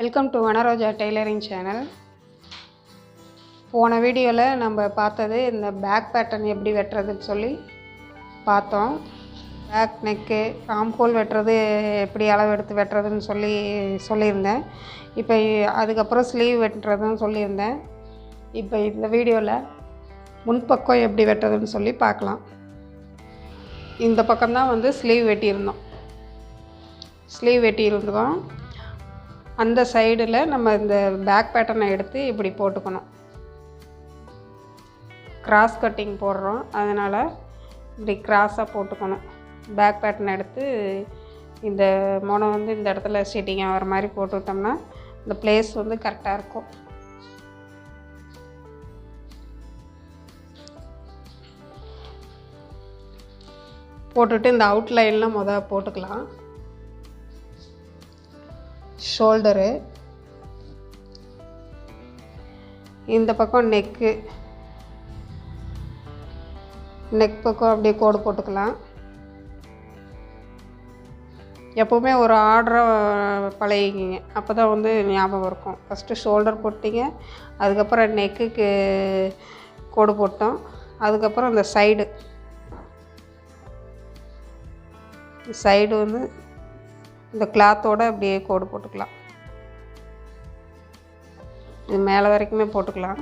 Welcome to Vanaroja tailoring channel. போன வீடியோவில் நம்ம பார்த்தது இந்த பேக் பேட்டர்ன் எப்படி வெட்டுறதுன்னு சொல்லி பார்த்தோம். பேக் நெக்கு ஆம்ஹோல் வெட்டுறது எப்படி அளவு எடுத்து வெட்டுறதுன்னு சொல்லியிருந்தேன். இப்போ அதுக்கப்புறம் ஸ்லீவ் வெட்டுறதுன்னு சொல்லியிருந்தேன். இப்போ இந்த வீடியோவில் முன்பக்கம் எப்படி வெட்டுறதுன்னு சொல்லி பார்க்கலாம். இந்த பக்கம்தான் ஸ்லீவ் வெட்டியிருந்தோம். அந்த சைடில் நம்ம இந்த பேக் பேட்டர்னை எடுத்து இப்படி போட்டுக்கணும். கிராஸ் கட்டிங் போடுறோம், அதனால் இப்படி கிராஸாக போட்டுக்கணும். பேக் பேட்டர்னை எடுத்து இந்த மொனை இந்த இடத்துல ஸ்டிச்சிங் ஆகிற மாதிரி போட்டுக்கிட்டோம்னா இந்த பிளேஸ் கரெக்டாக இருக்கும். போட்டுட்டு இந்த அவுட்லைன்லாம் போட்டுக்கலாம். ஷோல்டரு, இந்த பக்கம் நெக் பக்கம் அப்படியே கோடு போட்டுக்கலாம். எப்போவுமே ஒரு ஆர்டரை பழகிக்கிங்க, அப்போ தான் ஞாபகம் இருக்கும். ஃபஸ்ட்டு ஷோல்டர் போட்டிங்க, அதுக்கப்புறம் நெக்குக்கு கோடு போட்டோம், அதுக்கப்புறம் இந்த சைடு இந்த கிளாத்தோடு அப்படியே கோடு போட்டுக்கலாம். இது மேலே வரைக்குமே போட்டுக்கலாம்.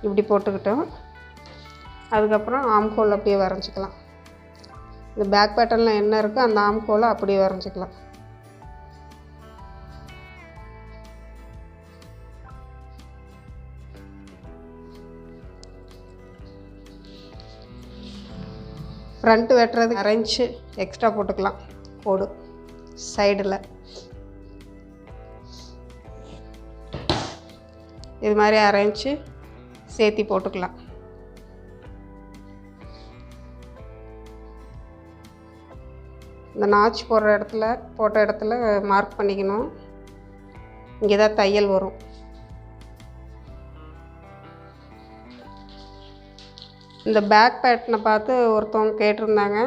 இப்படி போட்டுக்கிட்டோம், அதுக்கப்புறம் ஆம்ஹோல் அப்படியே வரைஞ்சிக்கலாம். இந்த பேக் பேட்டர்னில் என்ன இருக்கோ அந்த ஆம்ஹோலை அப்படியே வரைஞ்சிக்கலாம். ஃப்ரண்ட் வெட்டுறது 1/2 இன்ச்சு எக்ஸ்ட்ரா போட்டுக்கலாம் கோடு சைடில். இது மாதிரி 1/2 இன்ச்சு சேர்த்தி போட்டுக்கலாம். இந்த நாச் போட்ட இடத்துல மார்க் பண்ணிக்கணும். இங்கே தான் தையல் வரும். இந்த பேக் பேட்டர்னை பார்த்து ஒருத்தவங்க கேட்டிருந்தாங்க,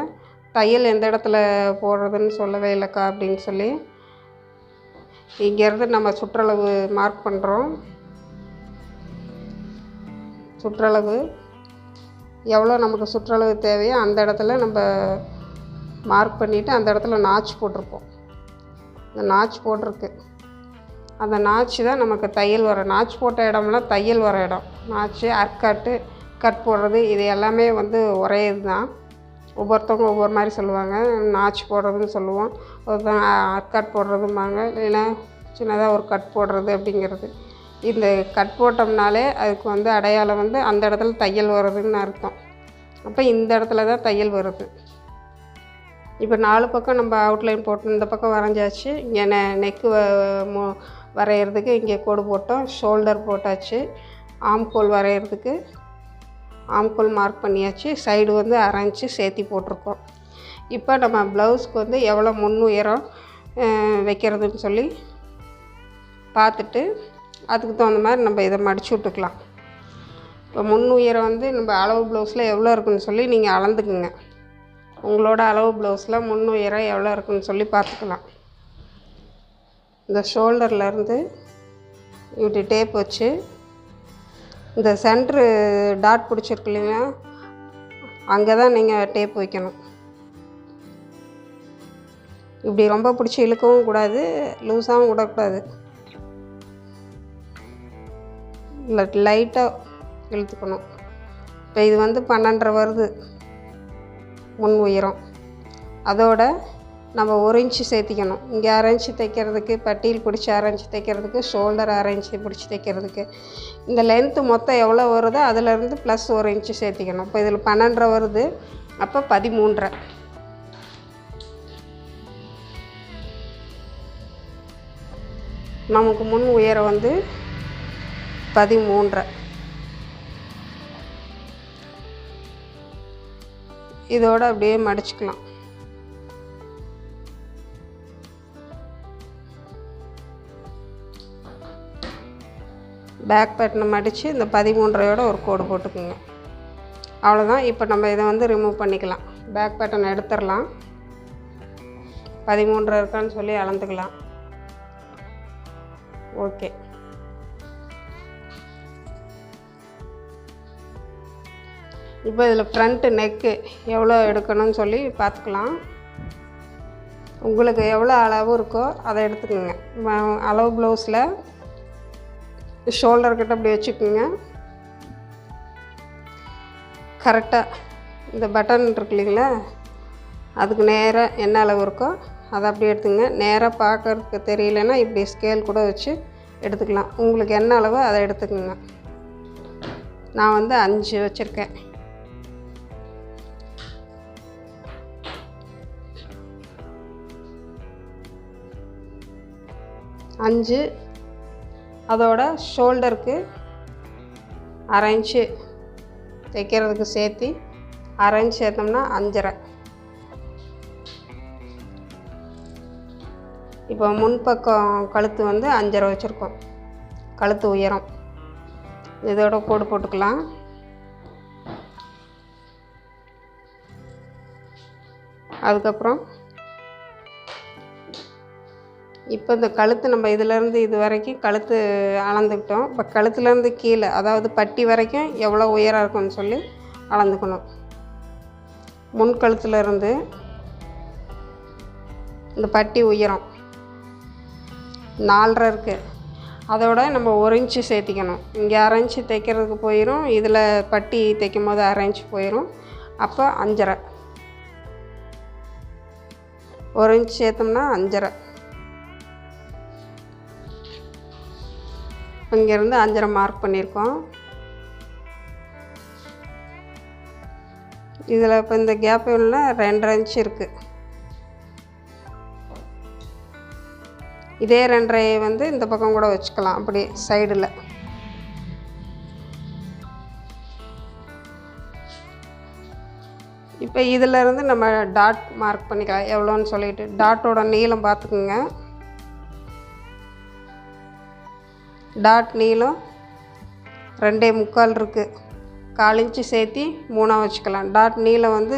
தையல் எந்த இடத்துல போடுறதுன்னு சொல்லவே இல்லைக்கா அப்படின்னு சொல்லி. இங்கேருந்து நம்ம சுற்றளவு மார்க் பண்ணுறோம். சுற்றளவு எவ்வளோ நமக்கு சுற்றளவு தேவையோ அந்த இடத்துல நம்ம மார்க் பண்ணிவிட்டு அந்த இடத்துல நாச் போட்டிருப்போம். இந்த நாச் போட்டிருக்கு, அந்த நாச்சு தான் நமக்கு தையல் வர. நாச் போட்ட இடம்லாம் தையல் வர இடம். நாச்சு, அர்க்காட்டு, கட் போடுறது இது எல்லாமே ஒரே இது தான். ஒவ்வொருத்தவங்க ஒவ்வொரு மாதிரி சொல்லுவாங்க. நாச் போடுறதுன்னு சொல்லுவோம், ஒருத்தவங்க அர்க்காட் போடுறதும்பாங்க, இல்லைன்னா சின்னதாக ஒரு கட் போடுறது அப்படிங்கிறது. இந்த கட் போட்டோம்னாலே அதுக்கு அடையாளம் அந்த இடத்துல தையல் வருதுன்னு அர்த்தம். அப்போ இந்த இடத்துல தான் தையல் வருது. இப்போ 4 பக்கம் நம்ம அவுட்லைன் போட்டு இந்த பக்கம் வரைஞ்சாச்சு. இங்கே நெக்கு வரைகிறதுக்கு இங்கே கோடு போட்டோம். ஷோல்டர் போட்டாச்சு. ஆம்ஹோல் வரைகிறதுக்கு ஆம்ஹோல் மார்க் பண்ணியாச்சு. சைடு 1/2 இன்ச்சு சேர்த்தி போட்டிருக்கோம். இப்போ நம்ம ப்ளவுஸ்க்கு எவ்வளோ முன் உயரம் வைக்கிறதுன்னு சொல்லி பார்த்துட்டு அதுக்கு தகுந்த மாதிரி நம்ம இதை மடிச்சு விட்டுக்கலாம். இப்போ முன் உயரம் நம்ம அளவு ப்ளவுஸில் எவ்வளோ இருக்குதுன்னு சொல்லி நீங்கள் அளந்துக்குங்க. உங்களோட அளவு ப்ளவுஸில் முன் உயரம் எவ்வளோ இருக்குதுன்னு சொல்லி பார்த்துக்கலாம். இந்த ஷோல்டர்லேருந்து இப்படி டேப் வச்சு இந்த சென்ட்ரு டாட் பிடிச்சிருக்கு இல்லைங்களா, அங்கே தான் நீங்கள் டேப் வைக்கணும். இப்படி ரொம்ப பிடிச்சி இழுக்கவும் கூடாது, லூஸாகவும் விடக்கூடாது. இல்லை, லைட்டாக இழுத்துக்கணும். இப்போ இது 12.5 வருது முன் உயரம். அதோட நம்ம 1 இன்ச்சு சேர்த்திக்கணும். இங்கே 1/2 இன்ச்சு தைக்கிறதுக்கு, பட்டியில் பிடிச்சி 1/2 இன்ச்சு தைக்கிறதுக்கு, ஷோல்டர் 1/2 இன்ச்சு பிடிச்சி தைக்கிறதுக்கு, இந்த லென்த்து மொத்தம் எவ்வளோ வருதோ அதிலேருந்து ப்ளஸ் 1 இன்ச்சு சேர்த்திக்கணும். இப்போ இதில் 12.5 வருது, அப்போ 13.5. நமக்கு முன் உயரம் 13.5. இதோட அப்படியே மடிச்சுக்கலாம். பேக் பேட்டர்னை மடித்து இந்த 13.5யோட ஒரு கோடு போட்டுக்குங்க. அவ்வளோதான். இப்போ நம்ம இதை ரிமூவ் பண்ணிக்கலாம். பேக் பேட்டர்ன் எடுத்துடலாம். 13 இருக்கான்னு சொல்லி அளந்துக்கலாம். ஓகே. இப்போ இதில் ஃப்ரண்ட்டு நெக்கு எவ்வளோ எடுக்கணும்னு சொல்லி பார்த்துக்கலாம். உங்களுக்கு எவ்வளோ அளவு இருக்கோ அதை எடுத்துக்கோங்க. அளவு ப்ளவுஸில் ஷோல்டர் கிட்ட அப்படி வச்சுக்கோங்க. கரெக்டாக இந்த பட்டன் இருக்கு இல்லைங்களா, அதுக்கு நேராக என்ன அளவு இருக்கோ அதை அப்படியே எடுத்துங்க. நேராக பார்க்குறதுக்கு தெரியலன்னா இப்படி ஸ்கேல் கூட வச்சு எடுத்துக்கலாம். உங்களுக்கு என்ன அளவு அதை எடுத்துக்கோங்க. நான் வந்து 5 வச்சுருக்கேன். அஞ்சு. அதோட ஷோல்டருக்கு 1/2 இன்ச்சு தைக்கிறதுக்கு சேர்த்து 1/2 இன்ச் சேர்த்தோம்னா 5.5. இப்போ முன்பக்கம் கழுத்து வந்து 5.5 வச்சுருக்கோம். கழுத்து உயரம் இதோட கோடு போட்டுக்கலாம். அதுக்கப்புறம் இப்போ இந்த கழுத்து நம்ம இதிலேருந்து இது வரைக்கும் கழுத்து அளந்துக்கிட்டோம். இப்போ கழுத்துலேருந்து கீழே, அதாவது பட்டி வரைக்கும் எவ்வளோ உயரம் இருக்குன்னு சொல்லி அளந்துக்கணும். முன் கழுத்துலேருந்து இந்த பட்டி உயரம் 4.5 இருக்குது. அதோட நம்ம 1 இன்ச்சு சேர்த்திக்கணும். இங்கே 1/2 இன்ச்சு தைக்கிறதுக்கு போயிடும், இதில் பட்டி தைக்கும் போது 1/2 இன்ச்சு போயிடும். அப்போ 5.5. 1 இன்ச் சேர்த்தோம்னா 5.5. இங்கேருந்து 5.5 மார்க் பண்ணியிருக்கோம். இதில் இப்போ இந்த கேப் எவ்வளோனா 2.5 இன்ச்சு இருக்குது. இதே 2.5 வந்து இந்த பக்கம் கூட வச்சுக்கலாம், அப்படி சைடில். இப்போ இதிலேருந்து நம்ம டாட் மார்க் பண்ணிக்கலாம் எவ்வளோன்னு சொல்லிட்டு. டாட்டோட நீளம் பார்த்துக்குங்க. டாட் நீளம் 2.25 இருக்குது. 1/4 இன்ச்சு சேர்த்தி 3 வச்சுக்கலாம். டாட் நீளம் வந்து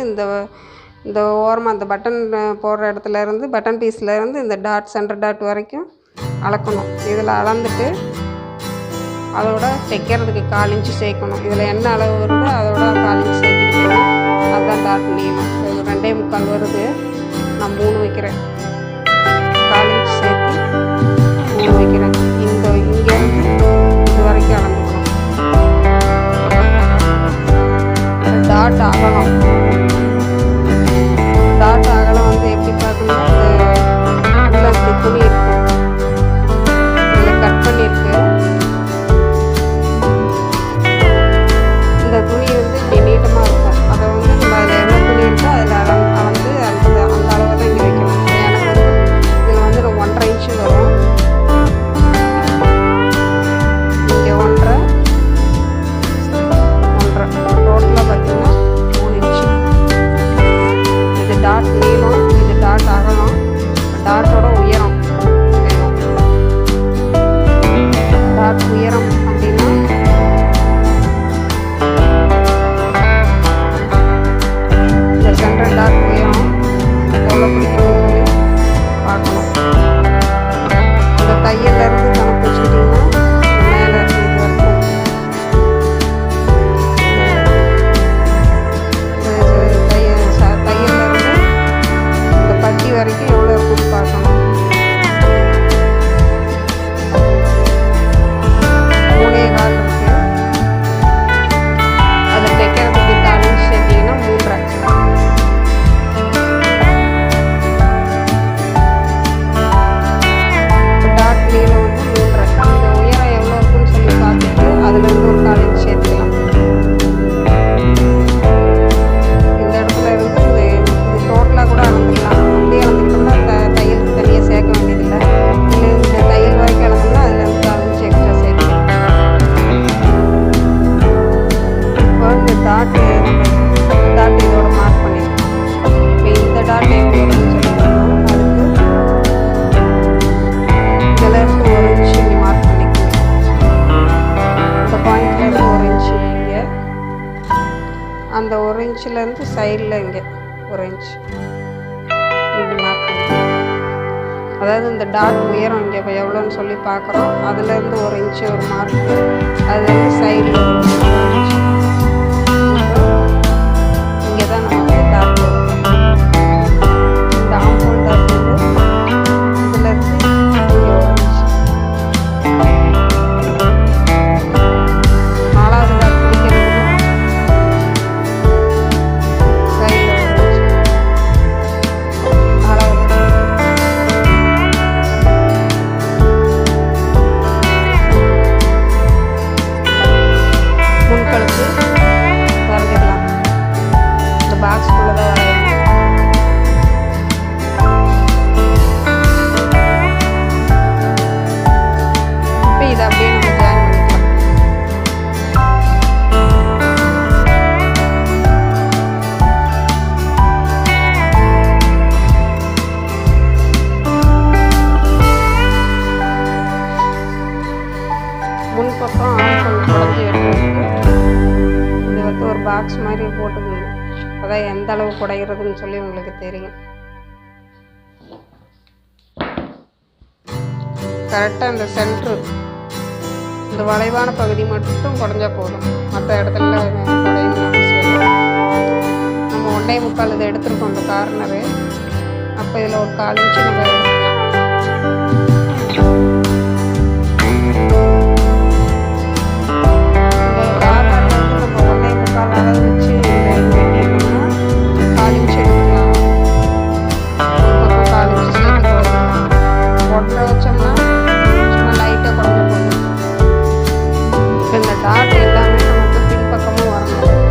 இந்த ஓரமாக அந்த பட்டன் போடுற இடத்துல இருந்து, பட்டன் பீஸில் இருந்து இந்த டாட் சென்டர் டாட் வரைக்கும் அளக்கணும். இதில் அளந்துட்டு அதோட தைக்கிறதுக்கு 1/4 இன்ச்சு சேர்க்கணும். இதில் என்ன அளவு வருதோ அதோட 1/4 இன்ச்சு சேர்த்துக்கிட்டோம். அதுதான் டாட் நீளம். 2.25 வருது. நான் 3 வைக்கிறேன். 1/4 இன்ச்சு சேர்த்து 3 வைக்கிறேன். இங்கே இது வரைக்கும் அளந்துக்கணும். டாட் அகலம். டாட் அகலம் வந்து எப்படி பார்க்கணும், உள்ள இப்படி துணி இருக்கும், இதில் கட் பண்ணியிருக்கு. இந்த துணி வந்து இப்படி நீட்டமாக இருக்கும். அதை வந்து நம்ம அதில் எவ்வளோ துணி இருக்கோ அதில் அளந்து அந்த அளவை தான் இங்கே வைக்கணும். எனக்கு வந்து இதில் வந்து 1.5 இன்ச்சு வரும். இங்கே 1.5 டோட்டலாக பார்த்திங்கன்னா 3 இன்ச்சு. இது டாட் நீளம், இது டாட் அகலம், டாட்டோட உயரம் வேணும். டாட் உயரம் அப்படின்னா இந்த சென்டர் டாட் உயரம் எவ்வளோ பிடிக்கணும்னு சொல்லி பார்க்கணும். இந்த தையல்லேருந்து கணக்கு வச்சுக்கிட்டிங்கன்னா மேலே இது வரைக்கும் தையல்லேருந்து இந்த பட்டி வரைக்கும் எவ்வளோ இருக்குன்னு பார்க்கணும். 3.25 இருக்குது. அதில் தைக்கிறதுக்கு 1/4 இன்ச்சு சேர்த்திங்கன்னா 3.5. டாட் நீளம் வந்து 3.5. இந்த உயரம் எவ்வளோ இருக்குன்னு சொல்லி பார்த்துட்டு அதுலேருந்து ஒரு 1/4 இன்ச்சு சேர்த்துக்கலாம். இந்த இடத்துல இருந்து இது டோட்டலாக கூட அளந்துக்கலாம். அப்படியே அளந்துக்கிட்டோம்னா தையலுக்கு தனியாக சேர்க்க வேண்டியதில்லை. இல்லை இந்த தையல் வரைக்கும் அளந்தோம்னா அதுலேருந்து 1/4 இன்ச்சு எக்ஸ்ட்ரா சேர்த்துக்கலாம். இப்போ இந்த டாட் இதோட மார்க் பண்ணியிருக்கோம். இப்போ இந்த டாட் எவ்வளோ வருதுன்னு சொல்லி பார்க்கணும். அதுக்கு இதிலேருந்து 1 இன்ச்சு இங்கே மார்க் பண்ணிக்கணும். இந்த பாயிண்ட்லேருந்து 1 இன்ச்சு இங்கே, அந்த 1 இன்ச்சிலேருந்து சைடில் இங்கே 1 இன்ச்சு இப்படி மார்க் பண்ணிக்கணும். அதாவது இந்த டாட் உயரம் இங்கே இப்போ எவ்வளோன்னு சொல்லி பார்க்குறோம். அதுலேருந்து 1 இன்ச்சு ஒரு மார்க்கு, அது வந்து சைடில் ஒரு இன்ச்சு. இங்கே தான் நமக்கு டாட் வரும். இந்த ஆம்போல் டாட் வந்து இதுலேருந்து இங்கே 1 இன்ச்சு. 4வது டாட் பிடிக்கிறது சைடில் 1 இன்ச்சு. 4வது முன்கழுத்து வரைஞ்சிக்கலாம். இந்த பாக்ஸ்குள்ளே தான் வரையணும். இப்போ இதை அப்படியே நம்ம ஜாயின் பண்ணிக்கலாம். முன்பக்கம் ஆண்கள் குடஞ்சி எடுக்கிறதுக்கு இது வந்து ஒரு பாக்ஸ் மாதிரி போட்டுக்கணும். அதான் எந்த அளவு குடைகிறதுன்னு சொல்லி உங்களுக்கு தெரியும். கரெக்டாக இந்த சென்ட்ரு இந்த வளைவான பகுதி மட்டும் குடஞ்சா போதும். மற்ற இடத்துல குடையணும் அவசியம் இல்லை. நம்ம 1.25 இதை எடுத்துருக்கோம் இந்த கார்னரு. அப்போ இதில் ஒரு 1/4 இன்ச்சு நம்ம அளவு வச்சு வெட்டிட்டோம்னா 1/4 இன்ச்சு எடுத்துக்கலாம். பக்கம் 1/4 இன்ச்சு சேர்த்து குறைக்கலாம். ஒன்றரை வச்சோம்னா சும்மா லைட்டாக குறைஞ்ச போதும். இப்போ இந்த டாட் எல்லாமே நமக்கு பின்பக்கமும் வரணும்.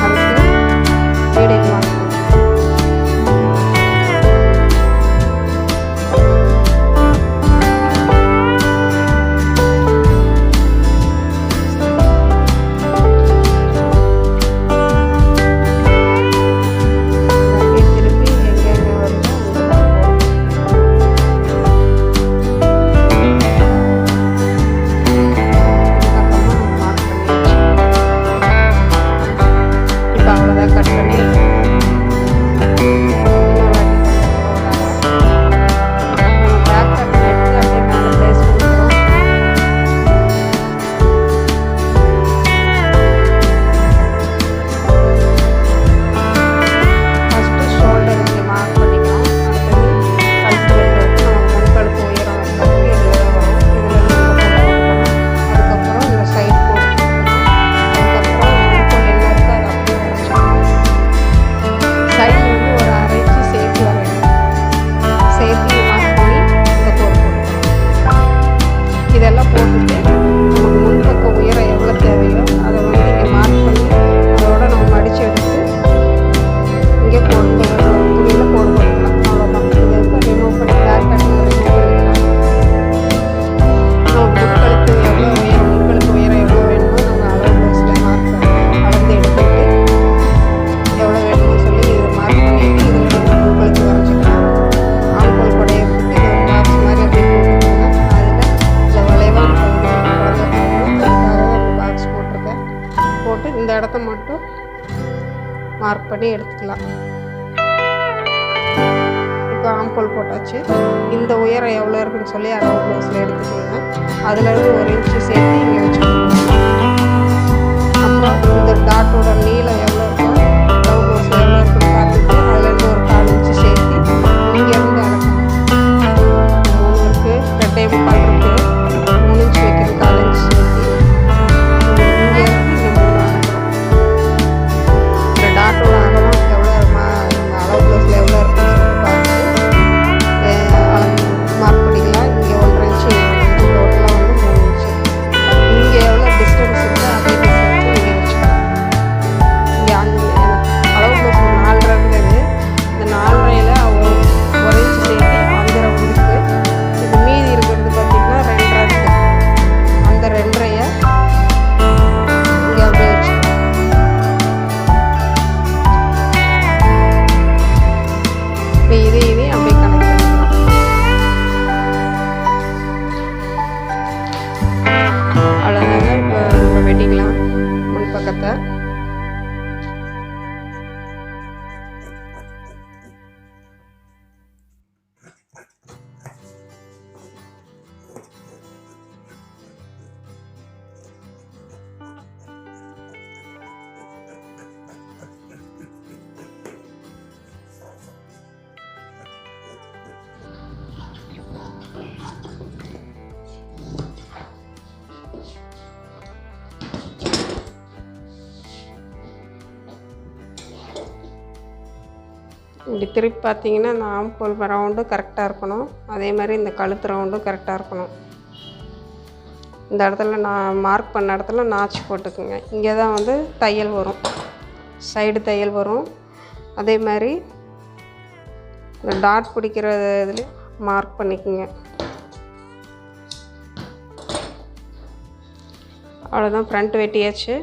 அதுக்கு வீடியோ வாங்கணும். இந்த இடத்த மட்டும் மார்க் பண்ணி எடுத்துக்கலாம். இப்போ ஆம்போல் போட்டாச்சு. இந்த உயரம் எவ்வளோ இருக்குன்னு சொல்லி அளவு ப்ளவுஸில் எடுத்துக்கோங்க. அதுலேருந்து 1 இன்ச்சு சேர்த்து இங்கே வச்சுக்கோங்க. அப்புறம் இந்த டாட்டோட நீளம் எவ்வளோ இருக்கோ அளவு ப்ளவுஸில் எவ்வளோ இருக்குன்னு பார்த்துட்டு அதுலேருந்து ஒரு 1/4 இன்ச்சு சேர்த்து இங்கேருந்து அளக்கணும். 3 இருக்குது, 2.25 இருக்குது, 3 இன்ச்சு வைக்கிறது 1/4 இன்ச்சு சேர்த்து டாட்டோட அகலம் எவ்வளோ நம்ம அளவு ப்ளவுஸில் எவ்வளோ இருக்குன்னு சொல்லிட்டு பார்த்துட்டு மார்க் பண்ணிக்கலாம். இங்கே 1/2 இன்ச்சு டோட்டலாக வந்து 3 இன்ச்சு. இங்கே எவ்வளோ டிஸ்டன்ஸ் இருக்கோ அதே டிஸ்டன்ஸு இங்கே வச்சுக்கலாம். இப்படி திருப்பி பார்த்தீங்கன்னா இந்த ஆம்கோல் ரவுண்டு கரெக்டாக இருக்கணும். அதே மாதிரி இந்த கழுத்து ரவுண்டும் கரெக்டாக இருக்கணும். இந்த இடத்துல நான் மார்க் பண்ண இடத்துல நாச்சு போட்டுக்குங்க. இங்கே தான் வந்து தையல் வரும், சைடு தையல் வரும். அதே மாதிரி இந்த டாட் பிடிக்கிற இதில் மார்க் பண்ணிக்கோங்க. அவ்வளோதான், ஃப்ரண்ட் வெட்டியாச்சு.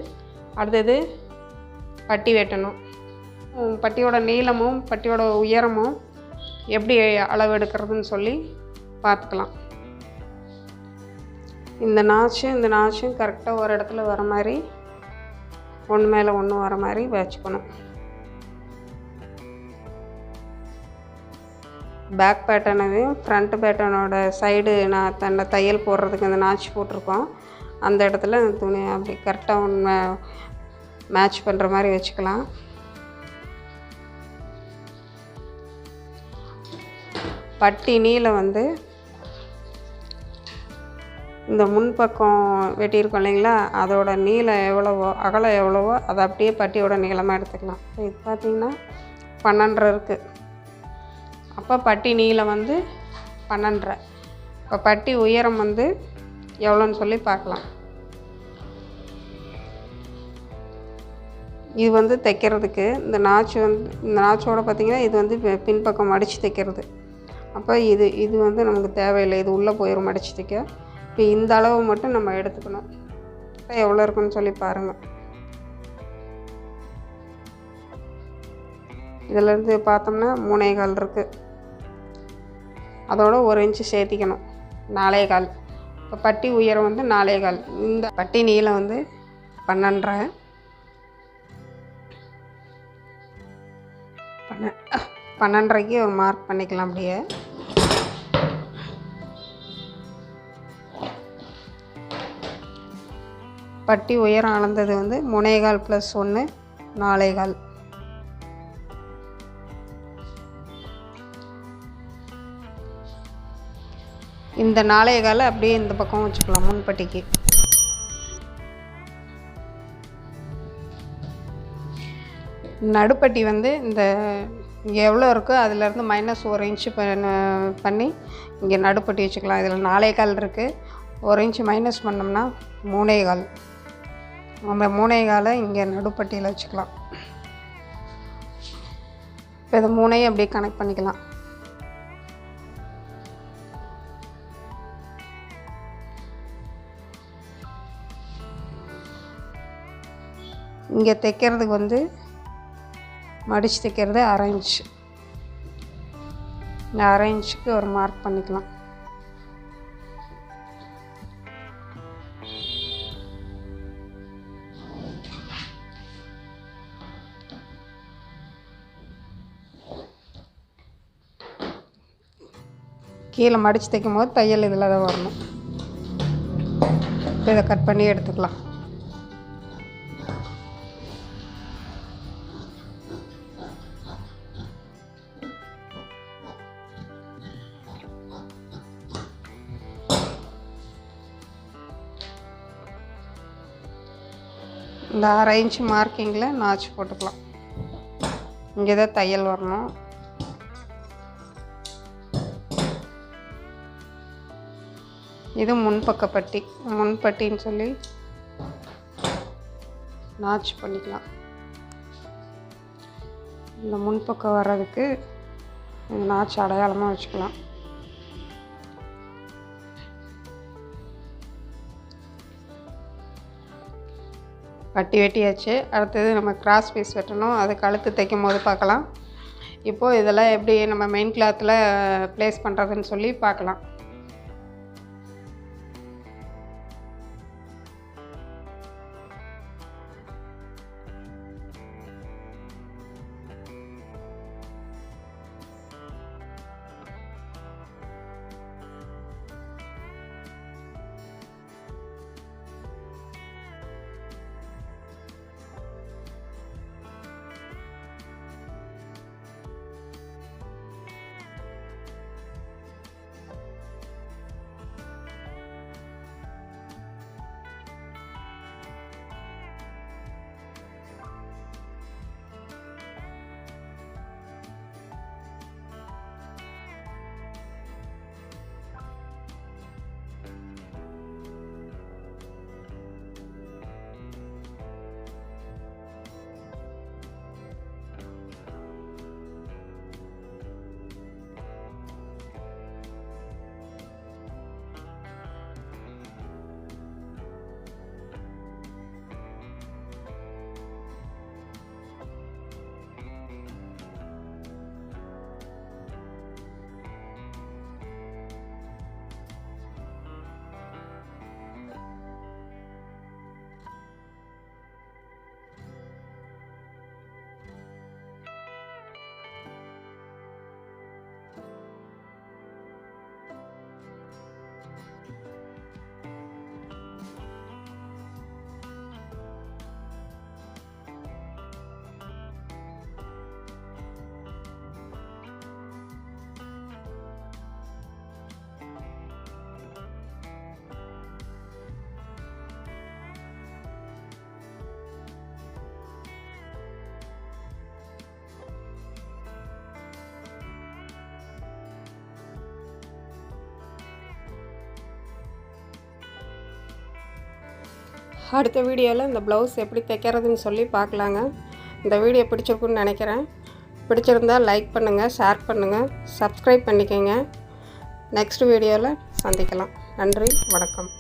அடுத்தது பட்டி வெட்டணும். பட்டியோட நீளமும் பட்டியோட உயரமும் எப்படி அளவு எடுக்கிறதுன்னு சொல்லி பார்த்துக்கலாம். இந்த நாச்சும் கரெக்டாக ஒரு இடத்துல வர மாதிரி ஒன்று மேலே ஒன்று வர மாதிரி வச்சுக்கணும். பேக் பேட்டர்னையும் ஃப்ரண்ட் பேட்டர்னோட சைடு நான் தன்னை தையல் போடுறதுக்கு அந்த நாச்சு போட்டிருக்கோம். அந்த இடத்துல அந்த துணி அப்படி கரெக்டாக ஒன்று மேட்ச் பண்ணுற மாதிரி வச்சுக்கலாம். பட்டி நீளம் வந்து இந்த முன்பக்கம் வெட்டியிருக்கோம் இல்லைங்களா, அதோட நீளம் எவ்வளவோ அகலம் எவ்வளவோ அதை அப்படியே பட்டியோட நீளமாக எடுத்துக்கலாம். இது பார்த்திங்கன்னா 12 இருக்குது. அப்போ பட்டி நீளம் வந்து 12. இப்போ பட்டி உயரம் வந்து எவ்வளோன்னு சொல்லி பார்க்கலாம். இது வந்து தைக்கிறதுக்கு இந்த நாச்சோட பார்த்திங்கன்னா இது வந்து பின்பக்கம் மடித்து தைக்கிறது. அப்போ இது வந்து நமக்கு தேவையில்லை, இது உள்ளே போயிடும் மடித்து தைக்க. இப்போ இந்த அளவு மட்டும் நம்ம எடுத்துக்கணும். இப்போ எவ்வளோ இருக்குன்னு சொல்லி பாருங்கள். இதிலேருந்து பார்த்தோம்னா 3.25 இருக்குது. அதோட 1 இன்ச்சு சேர்த்திக்கணும், 4.25. இப்போ பட்டி உயரம் வந்து 4.25. இந்த பட்டி நீளம் வந்து 12. 12.5க்கு ஒரு மார்க் பண்ணிக்கலாம். அப்படியே பட்டி உயரம் அளந்தது வந்து 3.25 + 1 4.25. இந்த 4.25 அப்படியே இந்த பக்கம் வச்சுக்கலாம் முன்பட்டிக்கு. நடுப்பட்டி வந்து இந்த இங்கே எவ்வளோ இருக்கோ அதிலேருந்து -1 இன்ச்சு பண்ணி இங்கே நடுப்பட்டி வச்சுக்கலாம். இதில் 4.25 இருக்குது. 1 இன்ச்சு மைனஸ் பண்ணோம்னா 3.25. நம்ம 3.25 இங்கே நடுப்பட்டியில் வச்சுக்கலாம். இப்போ இது 3ஐயும் அப்படியே கனெக்ட் பண்ணிக்கலாம். இங்கே தைக்கிறதுக்கு வந்து மடித்து தைக்கிறது 1/2 இன்ச்சு. இந்த 1/2 இன்ச்சுக்கு ஒரு மார்க் பண்ணிக்கலாம். கீழே மடித்து தைக்கும் போது தையல் இதில் தான் வரணும். இப்போ இதை கட் பண்ணி எடுத்துக்கலாம். இந்த 1/2 இன்ச்சு மார்க்கிங்கில் நாச்சு போட்டுக்கலாம். இங்கே தான் தையல் வரணும். இது முன்பக்க பட்டி, முன்பட்டின்னு சொல்லி நாச்சு பண்ணிக்கலாம். இந்த முன்பக்கம் வர்றதுக்கு நாச்சு அடையாளமாக வச்சுக்கலாம். பட்டி வெட்டியாச்சு. அடுத்தது நம்ம கிராஸ் பீஸ் வெட்டணும். அது கழுத்து தைக்கும் போது பார்க்கலாம். இப்போது இதெல்லாம் எப்படி நம்ம மெயின் கிளாத்தில் ப்ளேஸ் பண்ணுறதுன்னு சொல்லி பார்க்கலாம். அடுத்த வீடியோவில் இந்த ப்ளவுஸ் எப்படி தைக்கிறதுன்னு சொல்லி பார்க்கலாங்க. இந்த வீடியோ பிடிச்சிருக்குன்னு நினைக்கிறேன். பிடிச்சிருந்தால் லைக் பண்ணுங்கள், ஷேர் பண்ணுங்கள், சப்ஸ்கிரைப் பண்ணிக்கோங்க. நெக்ஸ்ட் வீடியோவில் சந்திக்கலாம். நன்றி, வணக்கம்.